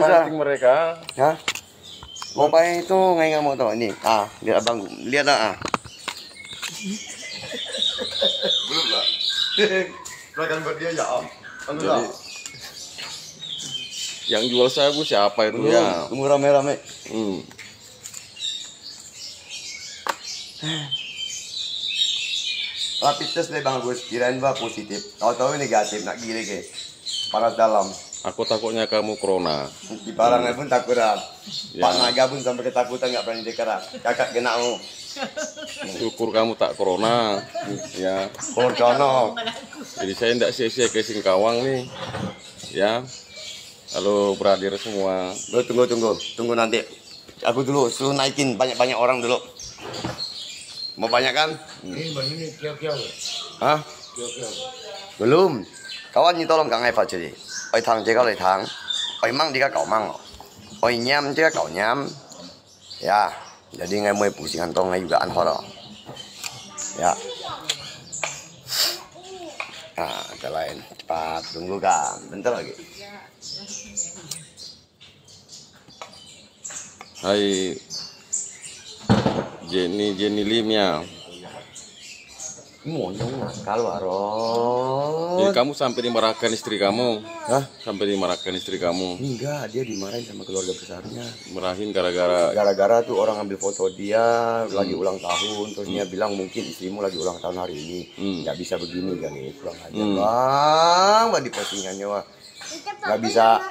pancing mereka. Hah? Bapaknya itu nggak mau tahu ini. Lihat abang, lihat Belum lah. Silakan buat dia ya Om. Jadi yang jual sabu siapa itu belum, ya? tunggu rame-rame. Rapid test deh Bang Agus, kirain Bang positif. Tahu-tahu negatif, nak gile ke. Panas dalam. Aku takutnya kamu corona. Di barangnya pun takut Ya. Pak Naga pun sampai ketakutan nggak berani dekat. Kakak kena Syukur kamu tak corona. Ya. Kordono. Jadi saya tidak sia-sia ke Singkawang nih. Ya. Halo beradir semua. Tunggu nanti. Aku dulu suruh naikin banyak-banyak orang dulu. Mau banyak kan? Ini bang ini kiau-kiau. Hah? Kiau-kiau. Belum. Kawan ni tolong gang ai fa jadi. Oi tang jaga lai tang. Oi mang dia kau mang. Oi nyam dia kau nyam. Ya. Jadi ngai moi pusing antong ngai juga anhoro. Ya. Ada lain. Cepat tunggu kan. Bentar lagi. Hai Jenny Lim ya. Monyong kalau Jadi kamu sampai dimarahkan istri kamu? Hah? Sampai dimarahkan istri kamu? Enggak, dia dimarahin sama keluarga besarnya. Marahin gara-gara Gara-gara tuh orang ambil foto dia lagi ulang tahun, terus dia bilang mungkin istrimu lagi ulang tahun hari ini, nggak bisa begini kan ini kurang aja bang, di postingannya wah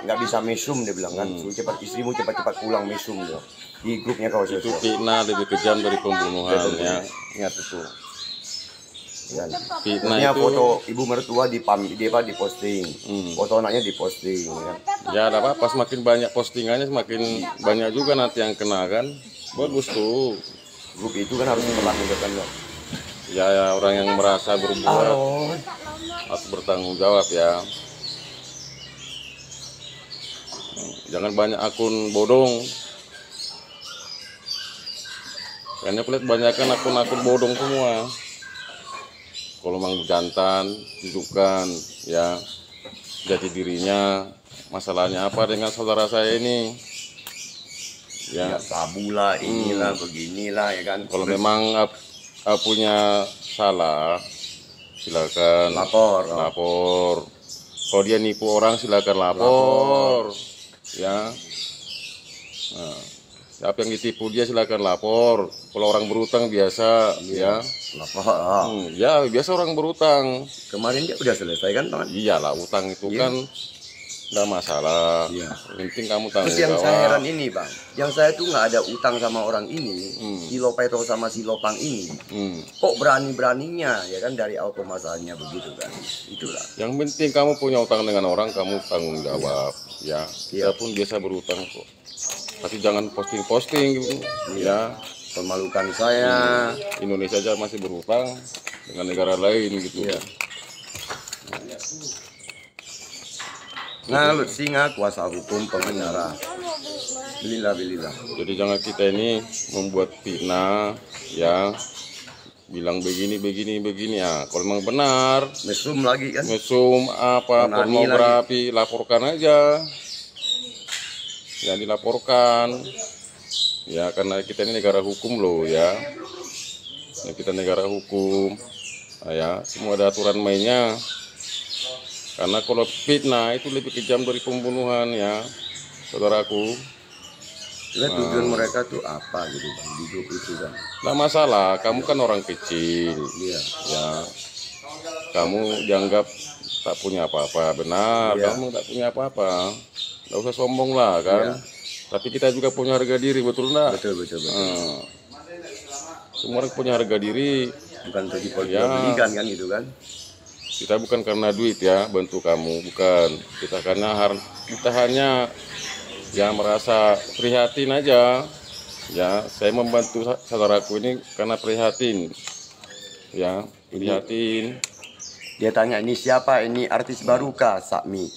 nggak bisa mesum dia bilang kan, cepat istrimu cepat pulang mesum dia di grupnya kau itu fitnah lebih kejam dari pembunuhan ya. Ingat itu. Fitnah Terusnya itu foto ibu mertua diposting, foto anaknya diposting kan. ya ada apa semakin banyak postingannya semakin banyak juga nanti yang kena kan. Bagus tuh. Grup itu kan harus diperlakukan loh. Ya orang yang merasa berbuat harus bertanggung jawab ya. Jangan banyak akun bodong. Karena aku lihat banyakan akun-akun bodong semua. Kalau mang jantan, tunjukkan ya jati dirinya. Masalahnya apa dengan saudara saya ini? Ya, Sabu lah, inilah, beginilah ya kan. kalau memang punya salah, silakan lapor. Kalau dia nipu orang, silakan lapor. Ya. Nah, siapa yang ditipu dia silakan lapor. Kalau orang berutang biasa, ya. Lapor. Ya biasa orang berutang. Kemarin dia udah selesai kan tangan? Iyalah utang itu kan nggak masalah. Iya. Yang penting kamu tanggung Terus yang jawab. saya heran ini bang, yang saya tuh nggak ada utang sama orang ini, si Lopeto sama si Lopang ini, kok berani-beraninya ya kan dari auto masalahnya begitu kan, itulah. Yang penting kamu punya utang dengan orang, kamu tanggung jawab. Ya, kita pun biasa berutang kok. Tapi jangan posting-posting gitu. Ya, Memalukan saya. Indonesia aja masih berutang dengan negara lain gitu. Iya. Ngalut singa kuasa hukum pengacara. Bilillah. Jadi jangan kita ini membuat fitnah ya, bilang begini ya. Kalau memang benar Mesum lagi kan? mesum apa pornografi laporkan aja. Ya dilaporkan. Ya karena kita ini negara hukum loh ya. Ya kita negara hukum. Nah, ya semua ada aturan mainnya. Karena kalau fitnah itu lebih kejam dari pembunuhan ya, saudaraku. Lihat tujuan mereka tuh apa gitu bang, di grup itu kan? Nggak masalah, kamu kan orang kecil. Iya. Ya, kamu dianggap tak punya apa-apa, benar. Iya. Kamu tak punya apa-apa, nggak usah sombong lah kan. Iya. Tapi kita juga punya harga diri, betul nggak? Betul. Semua orang punya harga diri. Bukan untuk diperjualbelikan kan gitu kan? Kita bukan karena duit ya bantu kamu, bukan. Kita hanya ya merasa prihatin aja. Ya, saya membantu saudaraku ini karena prihatin. Ya, prihatin. Dia tanya ini siapa, ini artis baru kah, Sakmi?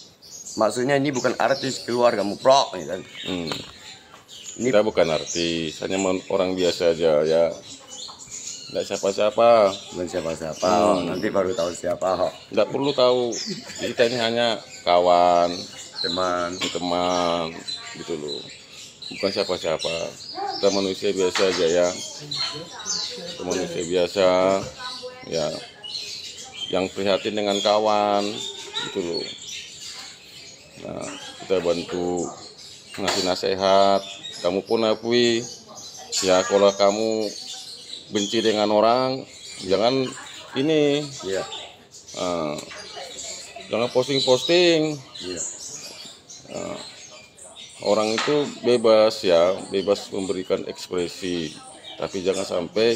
Maksudnya ini bukan artis keluarga muprok ya kan? Kita bukan artis, hanya orang biasa aja ya. Nggak siapa-siapa. Bukan siapa-siapa, nanti baru tahu siapa. Nggak perlu tahu. Kita ini hanya kawan, Teman. gitu loh. Bukan siapa-siapa, kita manusia biasa aja ya, kita manusia biasa ya, yang prihatin dengan kawan gitu loh. Nah, kita bantu ngasih nasihat, kamu pun akui ya, kalau kamu benci dengan orang jangan ini, Iya. jangan posting-posting. Iya. Orang itu bebas ya, bebas memberikan ekspresi, tapi jangan sampai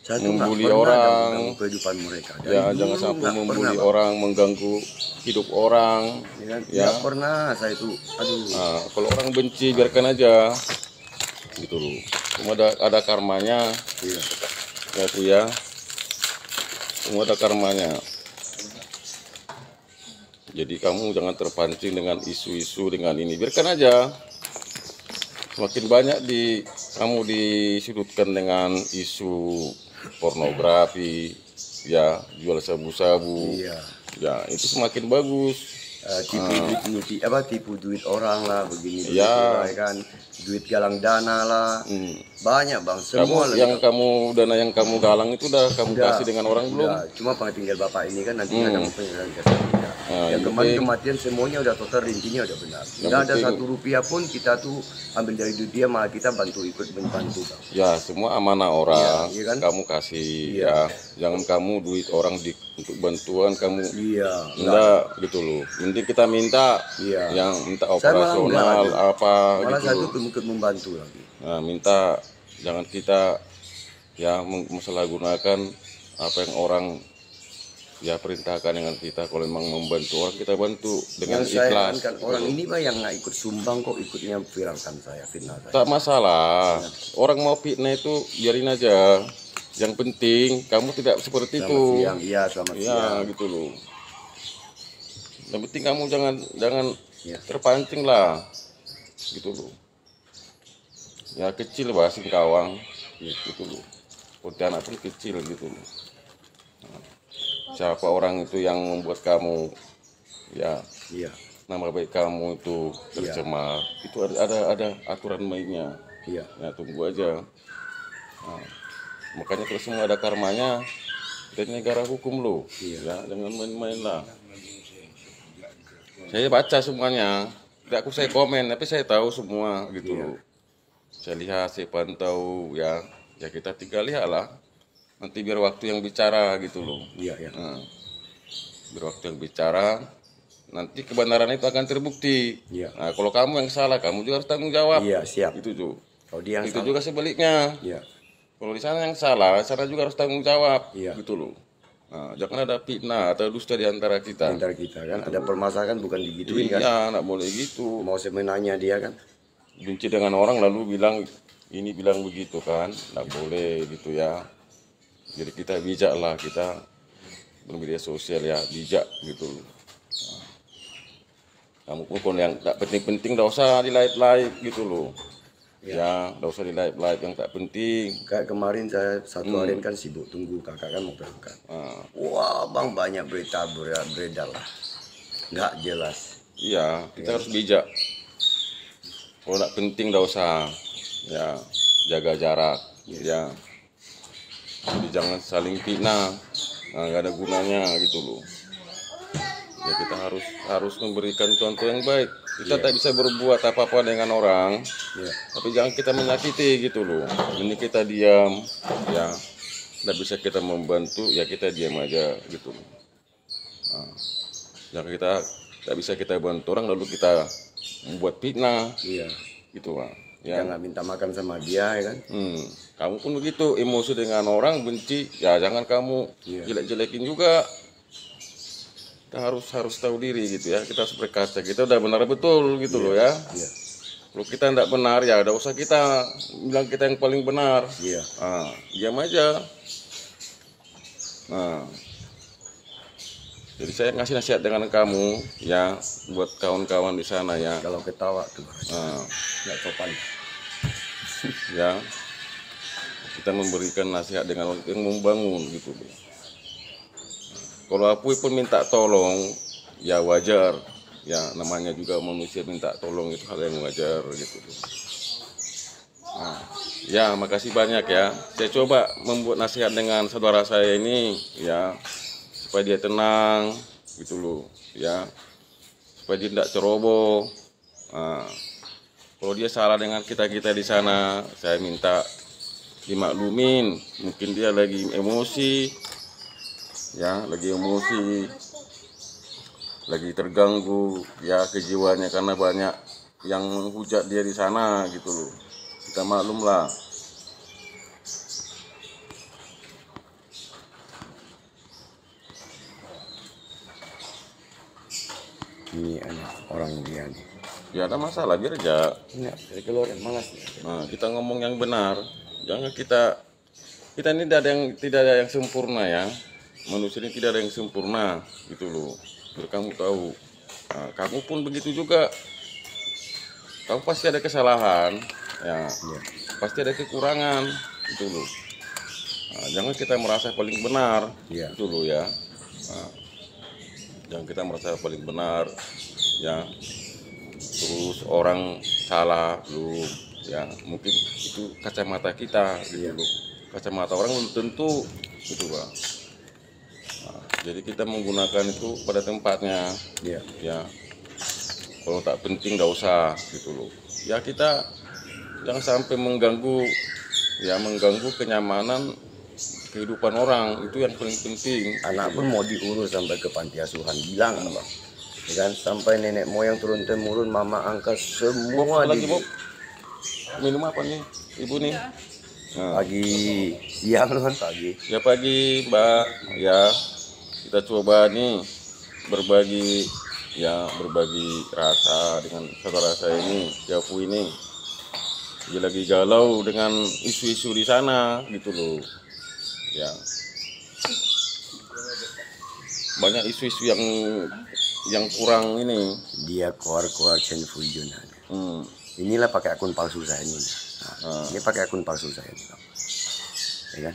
Saya tuh nggak membuli pernah orang. mengganggu kehidupan mereka. Dari Ya, dulu jangan sampai nggak membuli pernah, Bang. orang, mengganggu hidup orang. Ya kan? Ya. Nggak pernah saya itu, aduh. Nah, kalau orang benci biarkan aja, gitu loh. Cuma ada karmanya, Iya. ya tuh ya. Semua ada karmanya. Jadi kamu jangan terpancing dengan isu-isu dengan ini, biarkan aja. Semakin banyak kamu disudutkan dengan isu pornografi, ya jual sabu-sabu, Iya. ya itu semakin bagus. Tipu duit orang lah begini begitu Ya. lah, kan, duit galang dana lah, banyak Bang, Kamu semua dana yang kamu galang itu udah kamu Udah. kasih dengan orang belum? Udah, cuma tinggal bapak ini kan nanti ada penyerahan ke saya. Nah, Yang yang kemarin penting- kematian semuanya udah total, rincinya udah benar. Yang Nggak ada penting- 1 rupiah pun kita tuh ambil dari duit dia, malah kita ikut membantu Bang. Ya semua amanah orang, Iya, iya kan? kamu kasih Iya. ya. Jangan kamu duit orang untuk bantuan kamu Iya. enggak gitu loh. Nanti kita minta Iya. yang minta Saya malah operasional enggak, apa Malah gitu. saya tuh ikut membantu lagi. Nah, minta jangan kita ya masalahgunakan apa yang orang ya perintahkan dengan kita. Kalau memang membantu orang, kita bantu dengan Yang saya ikhlas. kan gitu orang loh. ini Pak yang nggak ikut sumbang kok ikutnya viralkan saya, fitnah saya. Tak masalah. Orang mau fitnah itu biarin aja. Yang penting kamu tidak seperti Selamat itu. siang, iya selamat Ya, siang. gitu loh. Yang penting kamu jangan Ya. terpancing lah. Gitu loh. Ya kecil bah Singkawang. Gitu loh. Pontianak pun kecil gitu loh. Nah, siapa orang itu yang membuat kamu ya Iya, nama baik kamu itu tercemar, itu ada aturan mainnya. iya. Ya tunggu aja. Nah, makanya kalau semua ada karmanya, kita ini negara hukum loh. Iya. Ya jangan main-main lah. Saya baca semuanya, tidak saya komen, tapi saya tahu semua gitu loh. Saya lihat, saya pantau ya kita tinggal lihat lah. Nanti biar waktu yang bicara gitu loh. Iya, iya. Nah, biar waktu yang bicara, nanti kebenaran itu akan terbukti. Iya. Nah, kalau kamu yang salah, kamu juga harus tanggung jawab. Iya, siap. Itu tuh. Kalau dia yang Itu salah. juga sebaliknya. Iya. Kalau di sana yang salah, sana juga harus tanggung jawab. Iya. Gitu loh. Nah, jangan ada fitnah atau dusta di antara kita. Antara kita kan ada permasalahan bukan digituin kan. Iya, nggak boleh gitu. Mau semenanya dia kan. Benci dengan orang lalu bilang begitu kan, nggak boleh gitu ya. Jadi kita bijak lah, kita bermedia sosial ya bijak gitu. Nah, kamu pun kalau yang tak penting-penting nggak usah di like gitu loh. Ya, nggak usah di like yang tak penting. Kayak kemarin saya satu harian kan sibuk tunggu kakak kan mau berangkat. Nah, Wah Bang, banyak berita beredar lah. Nggak jelas. iya, kita harus bijak. Kalau nggak penting nggak usah. Ya, jaga jarak. Ya. Jadi jangan saling fitnah. Nah, nggak ada gunanya gitu loh. Ya kita harus memberikan contoh yang baik. Kita tak bisa berbuat apa-apa dengan orang, Iya. tapi jangan kita menyakiti gitu loh. Ini kita diam, ya. Tidak bisa kita membantu, ya kita diam aja gitu loh. Nah, jangan kita tidak bisa kita bantu orang lalu kita membuat fitnah, Iya. gitu lah. Kita Ya. nggak minta makan sama dia ya kan. Kamu pun begitu, emosi dengan orang, benci, ya jangan kamu Iya. jelek-jelekin juga. Kita harus tahu diri gitu ya. Kita harus berkaca. Kita udah benar betul gitu loh ya. Iya. Kalau kita tidak benar ya, udah usah kita bilang kita yang paling benar. Iya. Nah, diam aja. Nah, jadi saya ngasih nasihat dengan kamu ya, buat kawan-kawan di sana ya. Kalau ketawa tuh Nah, nggak sopan. ya kita memberikan nasihat dengan yang membangun gitu loh. Kalau Apuy pun minta tolong ya wajar, Ya namanya juga manusia minta tolong itu hal yang wajar gitu. Nah, ya makasih banyak ya. Saya coba membuat nasihat dengan saudara saya ini ya supaya dia tenang gitu loh ya, supaya dia tidak ceroboh. Nah, kalau dia salah dengan kita di sana, saya minta dimaklumin. Mungkin dia lagi emosi, ya, lagi emosi, lagi terganggu, ya kejiwaannya karena banyak yang menghujat dia di sana gitu loh. Kita maklum lah. Ini anak orang dia nih. Ya ada masalah biar aja. Ini dari keluarin malas. Nah, kita ngomong yang benar. Jangan kita ini tidak ada yang sempurna ya. Manusia ini tidak ada yang sempurna gitu loh. Biar kamu tahu. Nah, kamu pun begitu juga. Kamu pasti ada kesalahan, ya. Pasti ada kekurangan gitu loh. Nah, jangan kita merasa paling benar, gitu loh ya. Nah, jangan kita merasa paling benar, ya. Terus orang salah belum, ya. Mungkin itu kacamata kita, gitu loh. Kacamata orang belum tentu, gitu Pak. Nah, jadi kita menggunakan itu pada tempatnya, ya. Kalau tak penting nggak usah, gitu loh. Ya kita jangan sampai mengganggu kenyamanan kehidupan orang, itu yang paling penting. Anak pun mau diurus sampai ke panti asuhan, bilang Bang. Ya kan, sampai nenek moyang turun temurun, mama angkat semua lagi Bob, minum apa nih ibu nih? Nah. Pagi, siang kan pagi. Ya pagi Mbak, ya kita coba nih berbagi rasa dengan saudara saya ini, Jafu ini. Dia lagi galau dengan isu-isu di sana gitu loh. Ya. Banyak isu-isu yang kurang ini. Dia keluar Chen Fuijun. Inilah pakai akun palsu saya ini. Nah, ini pakai akun palsu saya ini. Ya kan?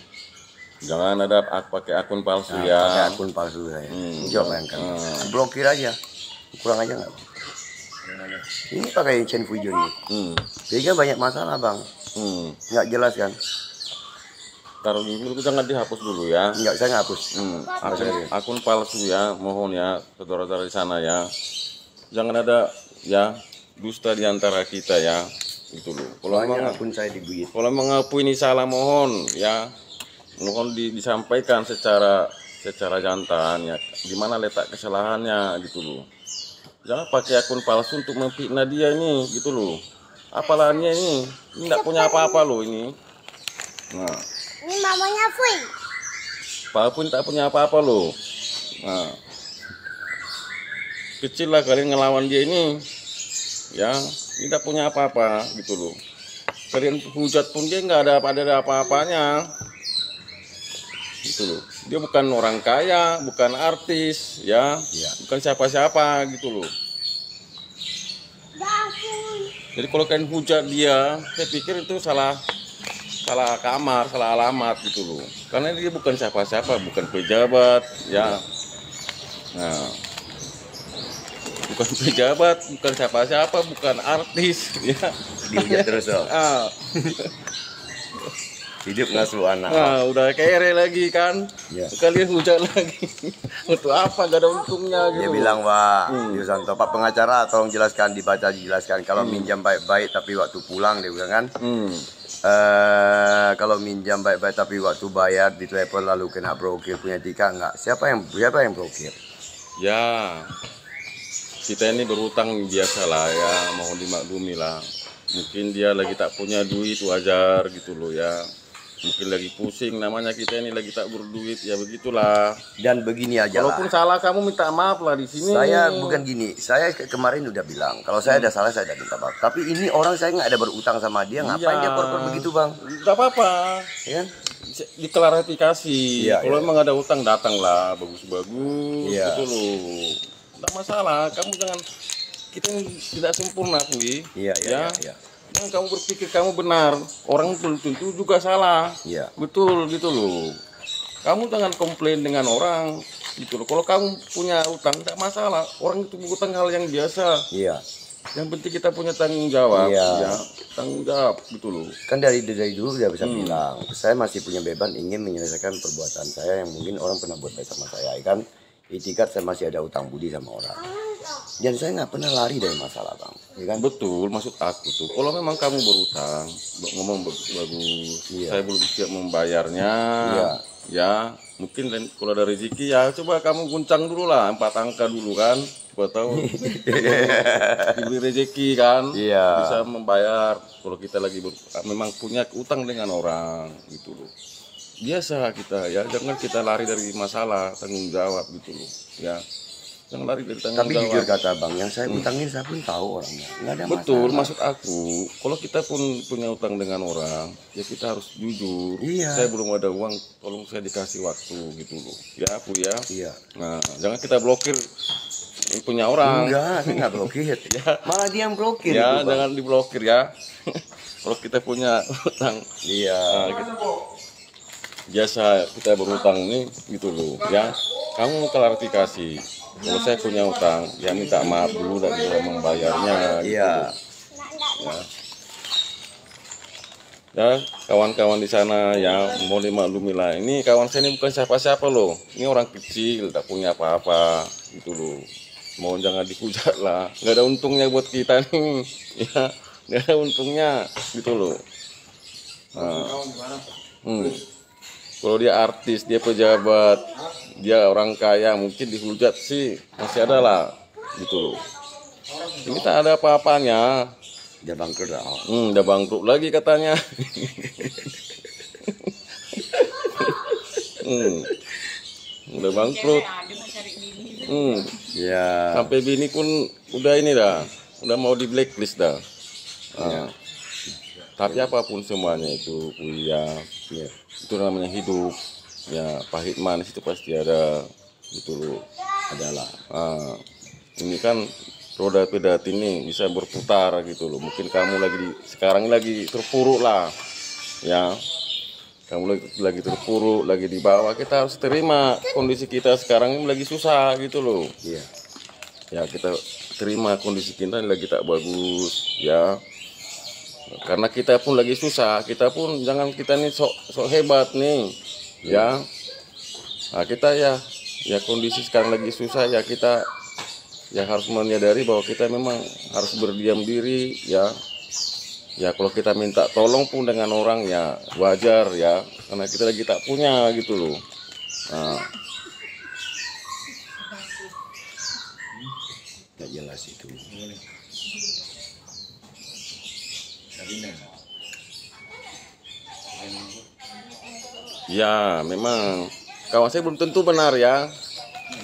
Jangan ada pakai akun palsu Nah, ya. pakai akun palsu saya. Coba bayangkan. Blokir aja. Kurang aja nggak? Ini pakai Chen Fuijun ini. Sehingga banyak masalah Bang. Nggak jelas kan? Taruh dulu, jangan dihapus dulu ya. Nggak, saya nggak hapus. Akun palsu ya, mohon ya saudara-saudara di sana ya. Jangan ada ya dusta di antara kita ya. Gitu loh. Kalau akun saya dibuyut. Kalau mengaku ini salah, mohon ya. Mohon disampaikan secara jantan ya. Di mana letak kesalahannya gitu loh. Jangan pakai akun palsu untuk memfitnah dia ini gitu loh. Apalagi ini nggak punya apa-apa loh ini. Nah, ini mamanya Fui. Pak pun tak punya apa-apa loh. Nah, kecil lah kalian ngelawan dia ini. Ya, tidak punya apa-apa gitu loh. Kalian hujat pun dia nggak ada apa-apanya. Gitu loh. Dia bukan orang kaya, bukan artis, ya. Bukan siapa-siapa gitu loh. Jadi kalau kalian hujat dia, saya pikir itu salah kamar, salah alamat gitu loh. Karena dia bukan siapa-siapa, bukan pejabat, ya. Nah, bukan pejabat, bukan siapa-siapa, bukan artis, ya. Dihujat terus loh. Hidup ngasuh anak. Nah, udah kere lagi kan. Kalian hujat lagi. Untuk apa? Gak ada untungnya gitu. Dia bilang, Pak, Yusanto, Pak pengacara tolong jelaskan, dijelaskan. Kalau minjam baik-baik tapi waktu pulang, dia bilang kan. Kalau minjam baik-baik tapi waktu bayar di telepon lalu kena blokir, punya etika enggak? Siapa yang blokir? Ya, kita ini berutang biasa lah ya, mohon dimaklumi lah. Mungkin dia lagi tak punya duit, wajar gitu loh ya. Mungkin lagi pusing, namanya kita ini lagi tak berduit, ya begitulah. Dan begini aja Walaupun lah. salah, kamu minta maaf lah di sini. Saya bukan gini, saya kemarin udah bilang kalau saya ada salah saya udah minta maaf. Tapi ini orang saya nggak ada berutang sama dia, ngapain dia korban begitu Bang? Gak apa-apa, Ya? diklarifikasi. Kalau emang ada utang datanglah, bagus-bagus, gitu loh. Nggak masalah, kamu jangan, kita tidak sempurna, Pui. Iya. Jangan kamu berpikir kamu benar, orang belum tentu juga salah. Iya. Betul gitu loh. Kamu jangan komplain dengan orang, gitu loh. Kalau kamu punya utang tidak masalah, orang itu utang hal yang biasa. Iya. Yang penting kita punya tanggung jawab, Iya. ya tanggung jawab gitu loh. Kan dari dulu dia bisa bilang, saya masih punya beban ingin menyelesaikan perbuatan saya yang mungkin orang pernah buat baik sama saya, ya kan? Itikat saya masih ada utang budi sama orang. Dan saya nggak pernah lari dari masalah, Bang. Ya kan? Betul, maksud aku tuh, kalau memang kamu berutang, ngomong bagus, Iya. saya belum siap membayarnya, Iya. ya mungkin kalau ada rezeki ya coba kamu guncang dulu lah 4 angka dulu kan, buat tahu diberi rezeki kan, Iya. bisa membayar. Kalau kita lagi memang punya utang dengan orang gitu loh, biasa kita ya, jangan kita lari dari masalah, tanggung jawab gitu loh, ya. Jangan lari dari tanggung Tapi jawab. jujur kata Bang, yang saya utangin saya pun tahu orangnya. Nggak ada Betul, masalah. maksud aku, kalau kita pun punya utang dengan orang, ya kita harus jujur. Iya. Saya belum ada uang, tolong saya dikasih waktu gitu loh. Ya, Bu ya. Iya. Nah, jangan kita blokir punya orang. Enggak, saya nggak blokir. Malah dia yang blokir. Ya, itu, Bang. jangan diblokir ya. Kalau kita punya utang, Iya. nah, biasa kita berutang nih gitu loh, ya. Kamu klarifikasi. Kalau saya punya utang, ya minta maaf dulu dan bisa membayarnya. Gitu Iya. loh. Ya, kawan-kawan di sana ya mau dimaklumi lah. Ini kawan saya ini bukan siapa-siapa loh. Ini orang kecil, tak punya apa-apa gitu loh. Mau jangan dihujat lah. Nggak ada untungnya buat kita nih. Ya, nggak ada untungnya gitu loh. Nah, kalau dia artis, dia pejabat, dia orang kaya, mungkin dihujat sih masih ada lah gitu loh. Ini tak ada apa-apanya. Dia bangkrut lah. Udah bangkrut lagi katanya. Udah bangkrut. Iya. Sampai bini pun udah ini dah, udah mau di blacklist dah. Tapi apapun semuanya itu kuliah, ya, itu namanya hidup. Ya pahit manis itu pasti ada gitu loh. Adalah. Ini kan roda pedat ini bisa berputar gitu loh. Mungkin kamu sekarang lagi terpuruk lah, ya. Kamu lagi terpuruk, lagi di bawah. Kita harus terima kondisi kita sekarang ini lagi susah gitu loh. Iya. Ya kita terima kondisi kita lagi tak bagus, ya. Karena kita pun lagi susah, kita pun jangan kita nih sok hebat nih, ya. Nah kita ya kondisi sekarang lagi susah ya, kita ya harus menyadari bahwa kita memang harus berdiam diri, ya. Ya kalau kita minta tolong pun dengan orang ya wajar ya, karena kita lagi tak punya gitu loh. Nah, Nggak jelas itu. ya memang kawan saya belum tentu benar ya,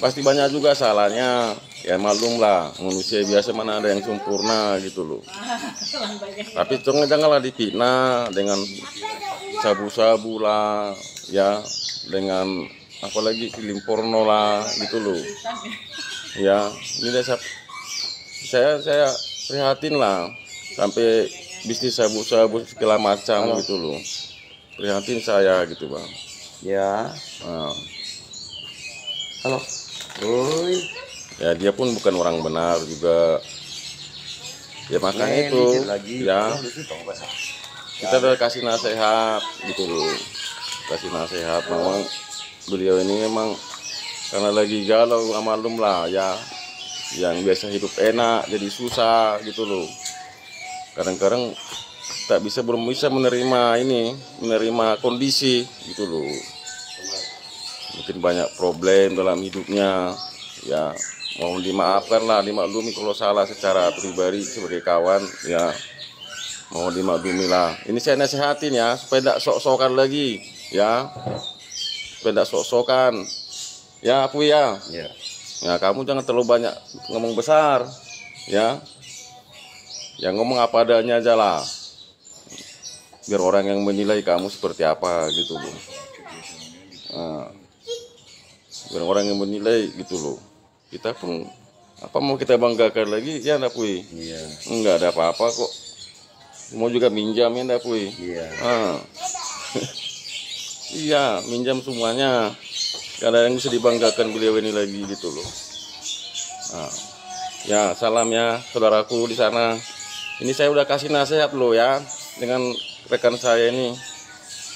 pasti banyak juga salahnya. Ya maklum lah, manusia biasa mana ada yang sempurna gitu loh. Tapi janganlah difitnah dengan sabu-sabu lah, ya, dengan apalagi film porno lah gitu loh. Ya, ini saya prihatin lah sampai bisnis sabu-sabu segala macam gitu loh. Prihatin saya gitu bang. Ya. Nah, Halo. Woi. ya dia pun bukan orang benar juga. Ya makanya itu, ya kita udah kasih nasihat gitu loh, kasih nasihat. Memang beliau ini memang karena lagi galau, maklum lah ya, yang biasa hidup enak jadi susah gitu loh. Kadang-kadang belum bisa menerima kondisi gitu loh. Mungkin banyak problem dalam hidupnya, ya. Mohon dimaafkan lah, dimaklumi kalau salah secara pribadi sebagai kawan, ya. Mohon dimaklumi lah. Ini saya nasihatin ya, supaya tidak sok-sokan lagi, ya. Supaya tidak sok-sokan. Ya, aku ya. Ya. Ya, kamu jangan terlalu banyak ngomong besar, ya. Yang ngomong apa adanya aja lah. Biar orang yang menilai kamu seperti apa gitu loh. Nah, biar orang yang menilai gitu loh. Kita pun apa mau kita banggakan lagi ya enggak Pui? Iya. Enggak ada apa-apa kok. Mau juga minjam ya enggak Pui? Iya. Iya, minjam semuanya. Karena yang bisa dibanggakan beliau ini lagi gitu loh. Nah, ya salam ya saudaraku di sana. Ini saya udah kasih nasihat loh ya dengan rekan saya ini.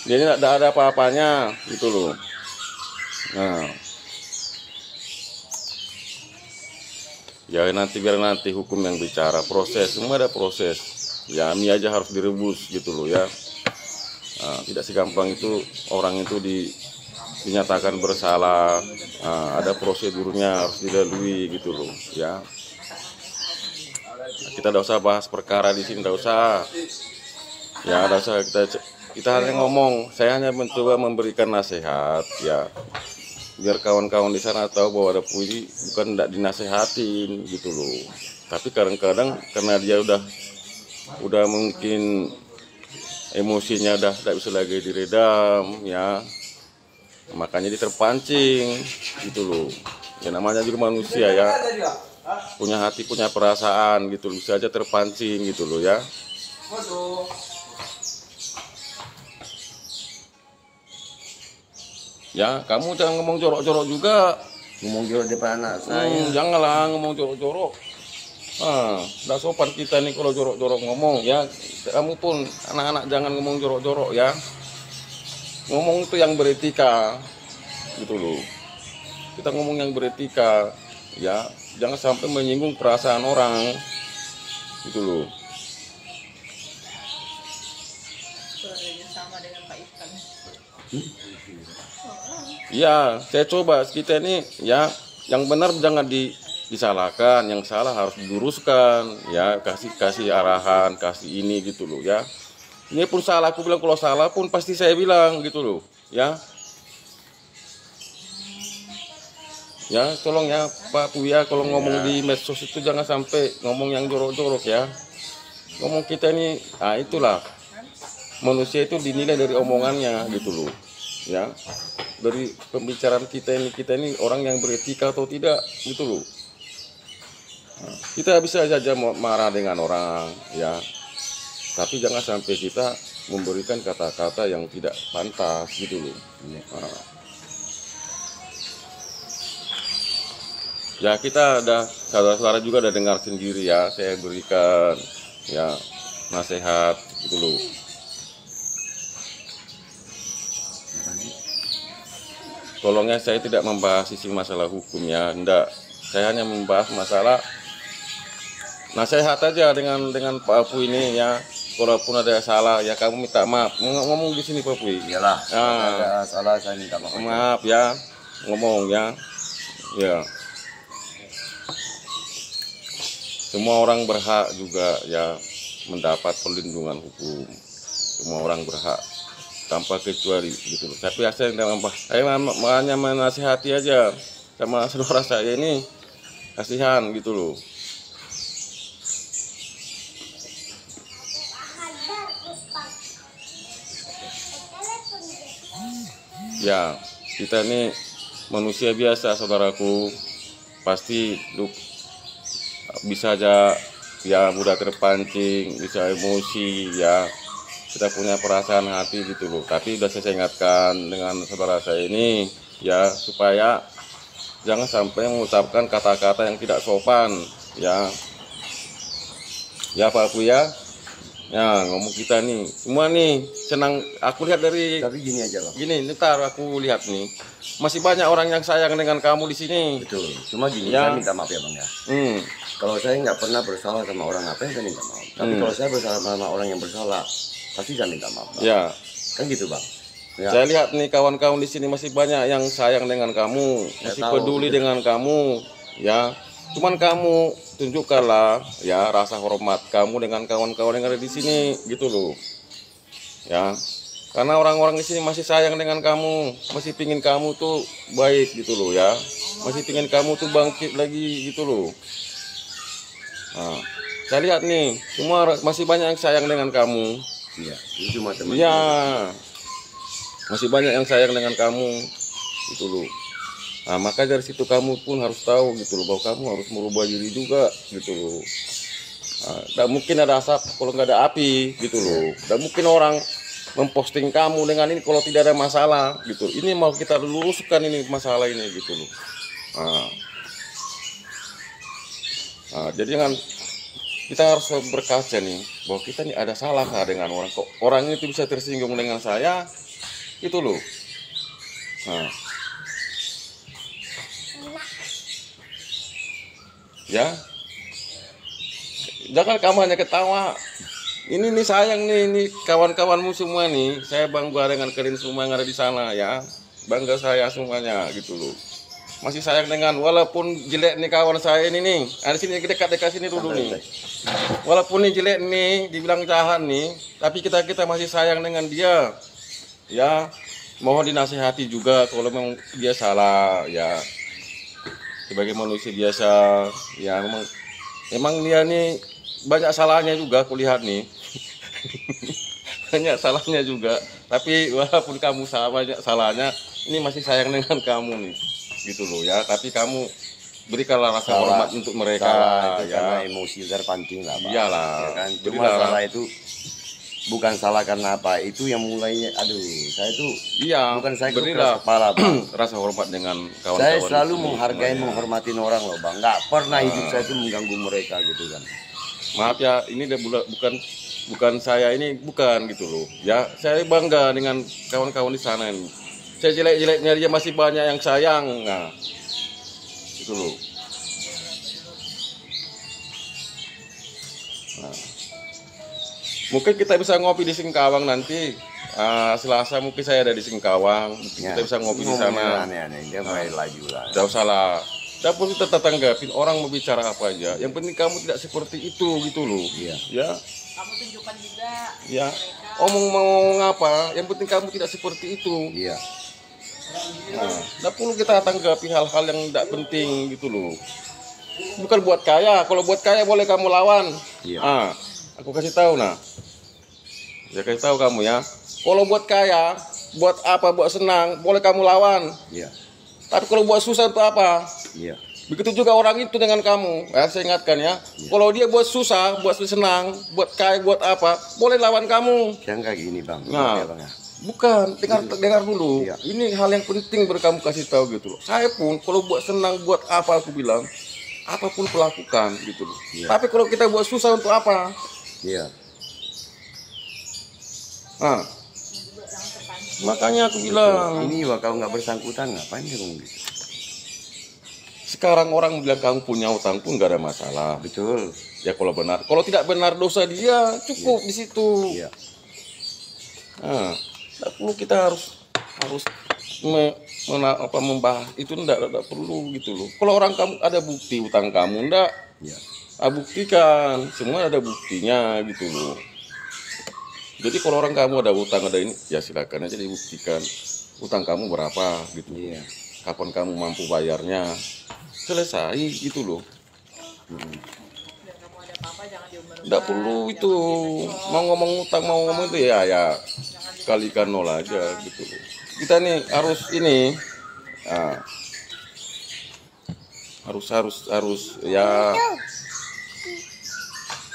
Dia ini tidak ada apa-apanya gitu loh. Nah, ya nanti biar nanti hukum yang bicara, proses semua ada proses. Ya mie aja harus direbus gitu loh ya. Nah, tidak segampang itu orang itu dinyatakan bersalah. Nah, ada prosedurnya harus dilalui gitu loh ya. Nah, kita tidak usah bahas perkara di sini, tidak usah. Ya, tidak usah kita hanya ngomong. Saya hanya mencoba memberikan nasihat ya, biar kawan-kawan di sana tahu bahwa ada ini bukan tidak dinasehatin gitu loh. Tapi kadang-kadang karena dia udah mungkin emosinya udah tidak bisa lagi diredam ya, makanya dia terpancing gitu loh. Ya namanya juga manusia ya, punya hati, punya perasaan gitu loh, bisa aja terpancing gitu loh ya. Ya kamu jangan ngomong jorok-jorok juga. Ngomong jorok depan anak saya. Janganlah ngomong jorok-jorok. Nggak sopan kita nih kalau jorok-jorok ngomong ya. Kamu pun anak-anak jangan ngomong jorok-jorok ya. Ngomong itu yang beretika gitu loh. Kita ngomong yang beretika ya, jangan sampai menyinggung perasaan orang gitu loh. Suaranya sama dengan Pak Ikan. Ya, saya coba kita ini ya, yang benar jangan disalahkan, yang salah harus diluruskan ya, kasih arahan, kasih ini gitu loh ya. Ini pun salah, aku bilang kalau salah pun pasti saya bilang gitu loh ya. Ya, tolong ya Pak Buya, kalau ngomong di medsos itu jangan sampai ngomong yang jorok-jorok ya. Ngomong kita ini, itulah manusia itu dinilai dari omongannya gitu loh ya. Dari pembicaraan kita ini orang yang beretika atau tidak gitu loh. Nah, kita bisa saja marah dengan orang ya, tapi jangan sampai kita memberikan kata-kata yang tidak pantas gitu loh. Nah, ya kita ada saudara-saudara juga ada dengar sendiri ya, saya berikan ya nasihat gitu loh. Tolongnya saya tidak membahas sisi masalah hukum ya, enggak. Saya hanya membahas masalah nasihat aja dengan Pak Apu ini ya. Walaupun ada salah ya kamu minta maaf. Ngomong di sini Pak Apu. Iyalah. Ada salah saya minta maaf. Maaf ya, ngomong ya. Ya. Semua orang berhak juga ya mendapat perlindungan hukum. Semua orang berhak tanpa kecuali gitu loh. Tapi saya hanya menasihati aja sama saudara saya ini, kasihan gitu loh. Ya kita ini manusia biasa saudaraku, pasti bisa aja ya mudah terpancing, bisa emosi ya. Kita punya perasaan hati gitu loh. Tapi udah saya ingatkan dengan saudara saya ini ya, supaya jangan sampai mengucapkan kata-kata yang tidak sopan ya. Ya Pak Buya. Ya ngomong kita nih semua nih senang. Aku lihat dari. Tapi gini aja Bang. Gini, ntar aku lihat nih masih banyak orang yang sayang dengan kamu di sini. Betul. Cuma gini, Ya. saya minta maaf ya Bang ya. Kalau Kalau saya nggak pernah bersalah sama orang apa yang saya minta maaf. Tapi kalau saya bersalah sama orang yang bersalah, pasti saya minta maaf. Bang. ya. Kan gitu Bang. Ya. Saya lihat nih kawan-kawan di sini masih banyak yang sayang dengan kamu, masih tahu, peduli gitu. dengan kamu, ya. Cuman kamu tunjukkanlah ya rasa hormat kamu dengan kawan-kawan yang ada di sini, gitu loh. Ya, karena orang-orang di sini masih sayang dengan kamu, masih pingin kamu tuh baik, gitu loh ya. Masih pingin kamu tuh bangkit lagi, gitu loh. Nah, saya lihat nih, semua masih banyak yang sayang dengan kamu. Iya, itu cuma teman. Iya, masih banyak yang sayang dengan kamu, gitu loh. Nah, maka dari situ kamu pun harus tahu gitu loh, bahwa kamu harus merubah diri juga, gitu loh. Nah, tidak mungkin ada asap kalau nggak ada api, gitu loh. Tidak mungkin orang memposting kamu dengan ini kalau tidak ada masalah gitu. Ini mau kita luruskan ini masalah ini gitu loh. Jadi jangan, kita harus berkaca nih bahwa kita nih ada salah dengan orang, kok orang itu bisa tersinggung dengan saya itu loh. Ya, jangan kamu hanya ketawa. Ini nih sayang nih, ini kawan-kawanmu semua nih. Saya bangga dengan kalian semua yang ada di sana ya. Bangga saya semuanya gitu loh. Masih sayang dengan, walaupun jelek nih kawan saya ini nih. Ada sini dekat-dekat sini dulu nih. Walaupun nih jelek nih, dibilang jahat nih, tapi kita masih sayang dengan dia. Ya, mohon dinasihati juga kalau memang dia salah ya. Sebagai manusia biasa, ya memang dia nih banyak salahnya juga, aku lihat nih. Banyak salahnya juga, tapi walaupun kamu banyak salahnya, ini masih sayang dengan kamu nih, gitu loh ya. Tapi kamu berikanlah rasa hormat untuk mereka, itu ya. Karena emosi terpancing lah, Pak. Iyalah, Ya kan? Cuma berilah. salah itu bukan salah karena apa, itu yang mulainya, aduh, saya tuh Iya, bukan saya berilah keras kepala, Bang. rasa hormat dengan kawan-kawan. Saya selalu di sini menghargai, semuanya. menghormatin orang loh, Bang. Nggak pernah hidup saya itu mengganggu mereka gitu kan. Maaf ya, ini bukan saya ini, bukan gitu loh. Ya, saya bangga dengan kawan-kawan di sana nih. Saya jelek-jeleknya dia masih banyak yang sayang. Nah, gitu loh. Nah, mungkin kita bisa ngopi di Singkawang nanti. Selasa mungkin saya ada di Singkawang. Ya, Kita bisa ngopi di ngomongnya sana. aneh-aneh, dia main laju lah. Tidak usah lah. Tidak perlu kita tanggapin orang mau bicara apa aja. Yang penting kamu tidak seperti itu gitu loh. Iya. Ya. Kamu tunjukkan juga Ya. mereka. Omong mau ngapa? Yang penting kamu tidak seperti itu. Iya. Tidak perlu kita tanggapi hal-hal yang tidak penting gitu loh. Bukan buat kaya. Kalau buat kaya boleh kamu lawan. Iya. Aku kasih tahu nah. Ya kasih tahu kamu ya. Kalau buat kaya, buat apa? Buat senang, boleh kamu lawan. Iya. Tapi kalau buat susah itu apa? Iya. Begitu juga orang itu dengan kamu. Ya, saya ingatkan ya. Kalau dia buat susah, buat senang, buat kaya, buat apa, boleh lawan kamu. Yang kayak gini, Bang. Nah. Ya, Bang, ya. Bukan, dengar dulu. Iya. Ini hal yang penting kamu kasih tahu gitu loh. Saya pun kalau buat senang, buat apa aku bilang, apapun pelakukan gitu loh. Iya. Tapi kalau kita buat susah untuk apa? Iya. Nah, makanya aku bilang, Ini juga kalau nggak bersangkutan ngapain dia ngomong gitu? sekarang orang bilang kamu punya utang pun nggak ada masalah. Betul. Ya kalau benar, kalau tidak benar dosa dia cukup di situ. Iya. Nah, tidak perlu kita harus membahas itu, tidak perlu gitu loh. Kalau orang kamu ada bukti utang kamu, ndak, Iya. buktikan, semua ada buktinya gitu loh. Jadi kalau orang kamu ada utang ada ini, ya silakan aja dibuktikan utang kamu berapa gitu. Iya. Kapan kamu mampu bayarnya, selesai gitu loh. Dan kamu ada apa-apa jangan diumbar-umbar. Tidak perlu itu mau ngomong utang mau ngomong itu ya kalikan nol aja gitu loh. Kita nih harus ini harus ya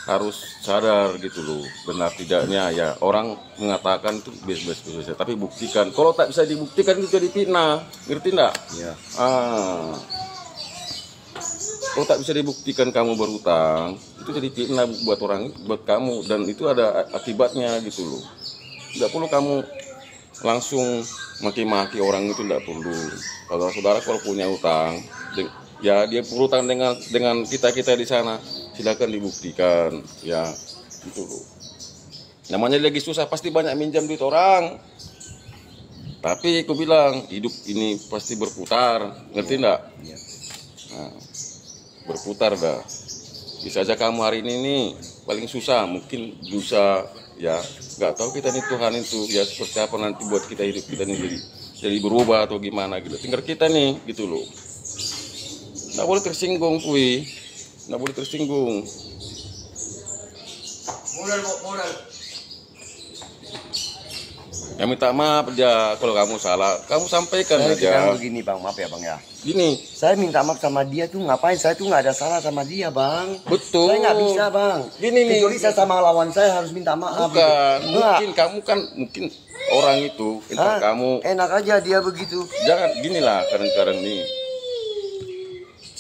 harus sadar gitu loh, benar tidaknya ya orang mengatakan itu biasa tapi buktikan. Kalau tak bisa dibuktikan itu jadi fitnah, ngerti enggak? Iya. Kalau tak bisa dibuktikan kamu berhutang, itu jadi fitnah buat orang, buat kamu, dan itu ada akibatnya gitu loh. Tidak perlu kamu langsung maki-maki orang itu, tidak perlu. Kalau saudara kalau punya utang, ya dia berhutang dengan kita di sana, silakan dibuktikan, ya itu loh. Namanya lagi susah pasti banyak minjam duit orang. Tapi aku bilang hidup ini pasti berputar, ngerti enggak? Iya. Nah, berputar dah. Bisa aja kamu hari ini nih paling susah, mungkin bisa ya nggak tahu kita nih Tuhan itu ya seperti apa nanti buat kita hidup kita nih jadi berubah atau gimana gitu. Tinggal kita nih gitu loh. Nggak boleh tersinggung kui, nggak boleh tersinggung. Modal. Ya minta maaf aja kalau kamu salah. Kamu sampaikan Sekarang aja. begini bang, maaf ya bang ya. Gini, Saya minta maaf sama dia tuh ngapain? Saya tuh nggak ada salah sama dia bang. betul. Saya nggak bisa bang. Gini nih. Kecuali saya sama lawan saya harus minta maaf. Bukan, gitu. Nggak. mungkin kamu kan mungkin orang itu, entah Hah? kamu. Enak aja dia begitu. Jangan ginilah kadang-kadang nih.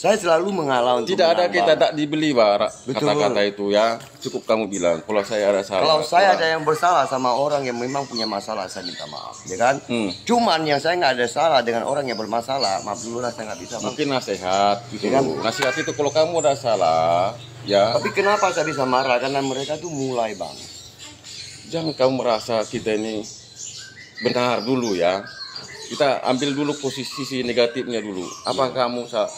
Saya selalu mengalah untuk Tidak ada menang, kita Bang. tak dibeli Pak Betul. kata-kata itu ya. Cukup kamu bilang kalau saya ada salah. Kalau saya ada kurang. yang bersalah sama orang yang memang punya masalah, saya minta maaf, ya kan? Hmm. Cuman yang saya nggak ada salah dengan orang yang bermasalah, maaf dulu lah saya nggak bisa. Bang. Mungkin nasihat gitu. Iya kan? Nasihat itu kalau kamu ada salah, ya Tapi kenapa saya bisa marah? Karena mereka tuh mulai bang. jangan kamu merasa kita ini benar dulu ya. Kita ambil dulu posisi negatifnya dulu. Apa kamu Dan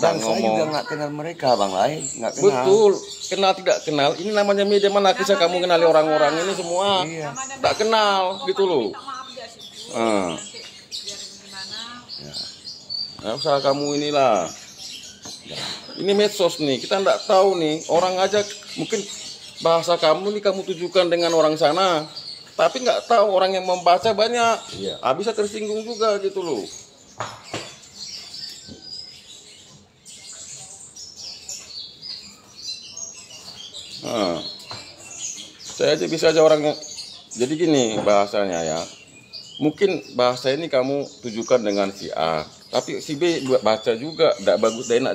dan saya juga ngomong? nggak kenal mereka bang, Lai. Nggak kenal. Betul, kenal tidak kenal. Ini namanya media, mana bisa kamu kenali orang-orang ini semua? Iya. Tak kenal gitu loh. Minta maaf aja sih. Ah. Nanti biar gimana. Nah, usaha kamu inilah. Ini medsos nih, kita nggak tahu nih. Orang aja mungkin bahasa kamu nih kamu tujukan dengan orang sana, tapi nggak tahu orang yang membaca banyak. Iya. Bisa tersinggung juga gitu loh. Nah, saya aja bisa aja orang yang jadi gini bahasanya ya. Mungkin bahasa ini kamu tujukan dengan si A, tapi si B baca juga, tidak bagus, tidak enak